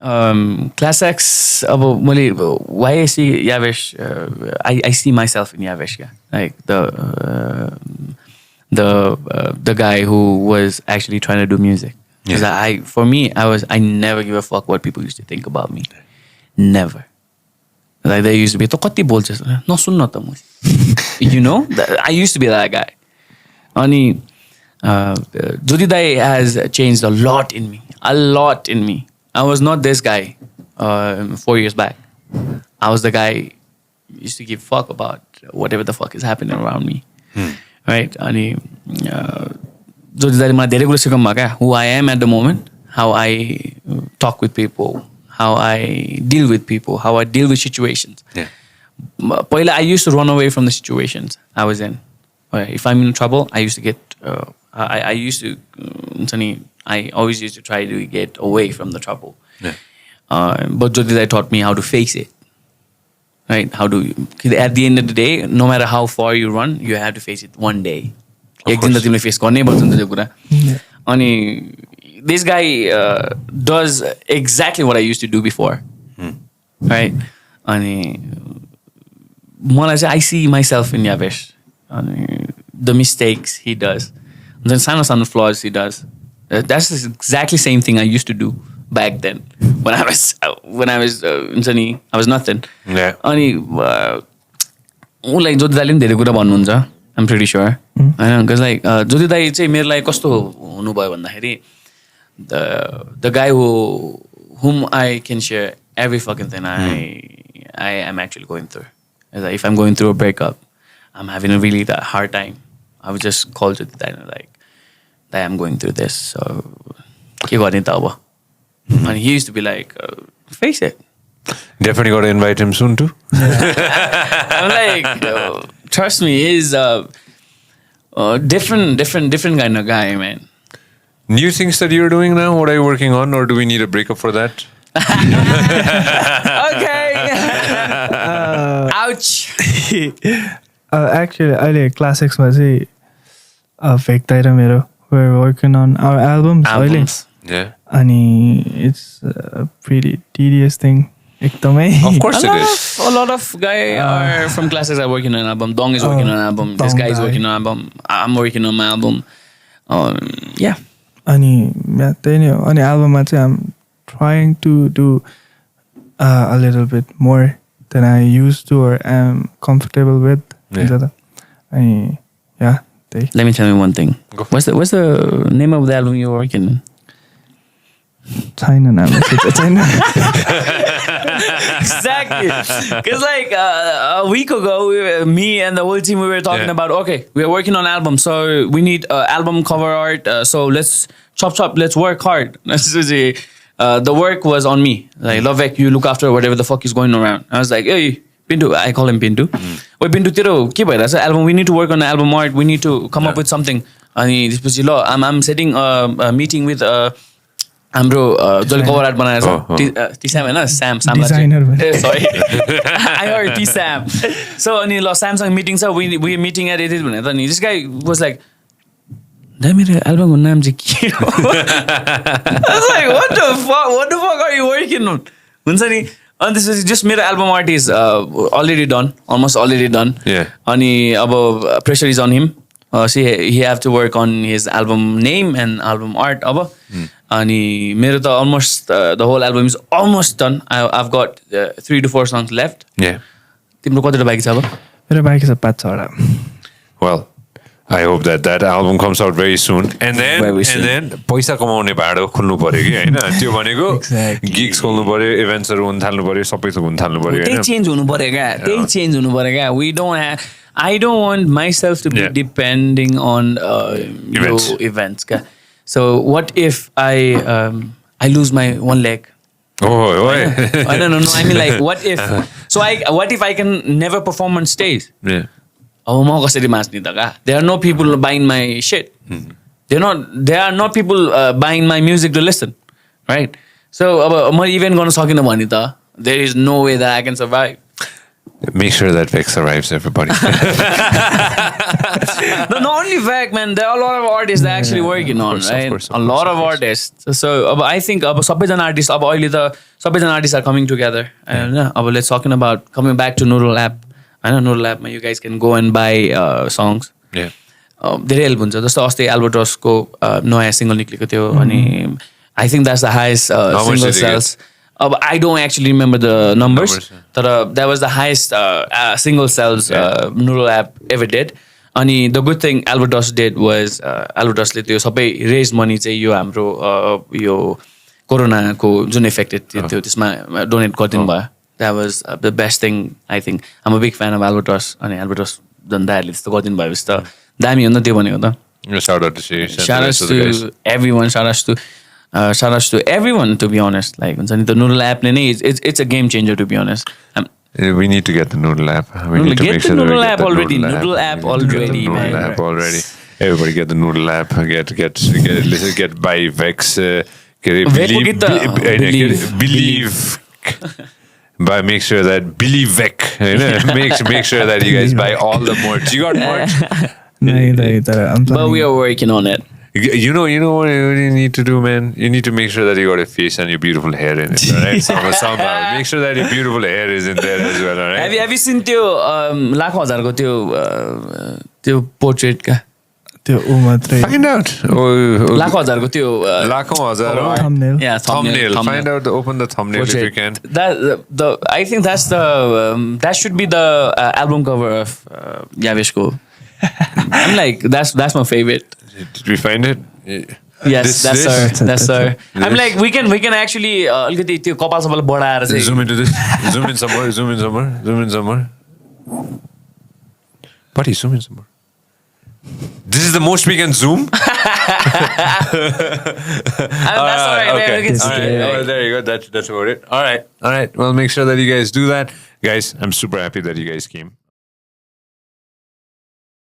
Class X, why I see Yabesh, I see myself in Yabesh, like the guy who was actually trying to do music. Because I never give a fuck what people used to think about me. Never. Like they used to be, "To kati bolchas?" No sunna ta mu. You know, I used to be that guy. Ani Jyoti Dai has changed a lot in me. A lot in me. I was not this guy 4 years back. I was the guy who used to give fuck about whatever the fuck is happening around me. Right? Ani Jyoti Dai ma धेरै कुरा सिकाउनु भयो क्या, who I am at the moment, how I talk with people, how I deal with people, how I deal with situations. पहिला I used to run away from the situations I was in. If I'm in trouble, I used to get I always used to try to get away from the trouble. But Jyoti Dai taught me how to face it. Right? At the end of the day, no matter how far you run, you have to face it one day. एक दिन त तिमीले face गर्नै पर्छ नि त्यो कुरा. अनि this guy does exactly what I used to do before. Right? अनि मलाई चाहिँ I see myself in Yabesh. अनि the mistakes he does, the सानो flaws he does. That's the exactly same thing I used to do back then when I was I was nothing. अनि उसलाई ज्योति दाइले पनि धेरै कुरा भन्नुहुन्छ. I'm pretty sure. होइन, because like Jyoti Dai चाहिँ मेरो लागि कस्तो हुनुभयो भन्दाखेरि the guy whom I can share every fucking thing I am actually going through. Like, if I'm going through a breakup, I'm having a really hard time, I would just call Jyoti Dai like, Dai, I'm going through this, so के गर्ने त अब? And he used to be like, face it. Definitely got to invite him soon too. I'm like, trust me, he's different kind of guy, man. New things that you're doing now, what are you working on, or do we need a breakup for that? Okay. Ouch. Actually, I Class X ma चाहिँ fake taira मेरो. We're working on our albums. Yeah. Ani it's a pretty tedious thing. Of course it is. A lot of guys are from Class X are working on an album. Dong is working on an album. This guy is working on an album. I'm working on my album. Yeah. Ani त्यही नै हो. Ani album ma चाहिँ I'm trying to do a little bit more than I used to or am comfortable with. Ani yeah. Let me tell you one thing. What's the name of the album you're working on? China. Exactly. Because like a week ago, me and the whole team, we were talking about, okay, we are working on an album, so we need album cover art. So let's chop, let's work hard. The work was on me. Like, Lovek, you look after whatever the fuck is going around. I was like, hey, Pintu, I call him Pintu. Wait, Pintu, tiro, ke bhayera cha album? We need to work on the album art. We need to come up with something. Ani त्यसपछि ल I'm setting a meeting with हाम्रो जसले cover art बनाएको छ टिस्याम होइन स्याम सरी I heard टिस्याम. So अनि ल स्यामसँग मिटिङ छ, we meeting at it भनेर त नि this guy was like, दा मेरो एल्बमको नाम चाहिँ के हो? I was like, what the fuck are you working on? हुन्छ नि. अनि त्यसपछि just मेरो album art is almost already done. अनि अब pressure is on him. He have to work on his album name and album art. Ani मेरो त almost the whole album is almost done. I've got 3 to 4 songs left. Yeah. तिम्रो कतिवटा बाँकी छ अब? मेरो बाँकी छ 5-6 वटा. Well, I hope that album comes out very soon. And then पैसा कमाउने बाटो खोल्नु पर्यो कि हैन? त्यो भनेको gigs खोल्नु पर्यो, events हरू हुन थाल्नु पर्यो, सबै थोक हुन थाल्नु पर्यो हैन? त्यही चेन्ज हुनु पर्यो क्या. We don't have, I don't want myself to be depending on events. So what if I lose my one leg? I don't know. I mean, like, what if? What if I can never perform on stage? Yeah. There are no people buying my shit. There are not people buying my music to listen, right? So, I'm even going to talk in the money. There is no way that I can survive. Make sure that Vec survives, everybody. No, not only Vec, man. There are a lot of artists that actually working on, right? A lot of artists. So I think सबैजना artists अब अहिले त सबैजना artists are coming together. And अब let's talking about coming back to Noodle app. I know Noodle app, you guys can go and buy songs. Yeah. धेरै help हुन्छ जस्तो अस्ति एल्बर्टसको नयाँ सिङ्गल निक्लेको थियो अनि I think that's the highest single sales अब I don't actually remember the numbers तर that was the highest single sales noodle app ever did अनि the good thing Alberts did was एल्बर्टसले त्यो सबै रेज मनी चाहिँ यो हाम्रो यो कोरोनाको जुन affected थियो त्यसमा डोनेट गरिदिनु भयो that was the best thing I think आम अ बिग फ्यान अफ एल्बर्टस अनि एल्बर्टस जनताहरूले त्यस्तो गरिदिनु भएपछि त दामी हो नि त त्यो भनेको त Shout out to everyone. Shout out to everyone, to be honest. Like, the Noodle app, it's a game changer, to be honest. We need to get the Noodle app. We need to make sure Noodle we app get the already. Noodle app already. Noodle app already. Everybody get the Noodle app. Get buy Vex. Believe. Make sure that believe Vec. Make sure that you guys buy all the merch. You got merch? But we are working on it. You know what you need to do, man? You need to make sure that you got a face and your beautiful hair in it, all right? Somehow. Make sure that your beautiful hair is in there as well, all right? Have you seen त्यो लाखौँ हजारको त्यो portrait का त्यो ऊ मात्रै Find out. लाखौँ हजारको त्यो लाखौँ हजार. thumbnail. Yeah, thumbnail. Find out. Open the thumbnail if you can. I think that's that should be the album cover of Yabesh ko. I'm like that's my favorite. Did we find it? Yes, that's sir. I'm like we can actually अलिकति त्यो कपाल सपाल बढाएर चाहिँ Zoom into this. Zoom in somewhere. Buddy, zoom in somewhere. This is the most we can zoom. That's all right. Okay. We can see it. Oh, there you go. That's about it. All right. Well, make sure that you guys do that, guys. I'm super happy that you guys came.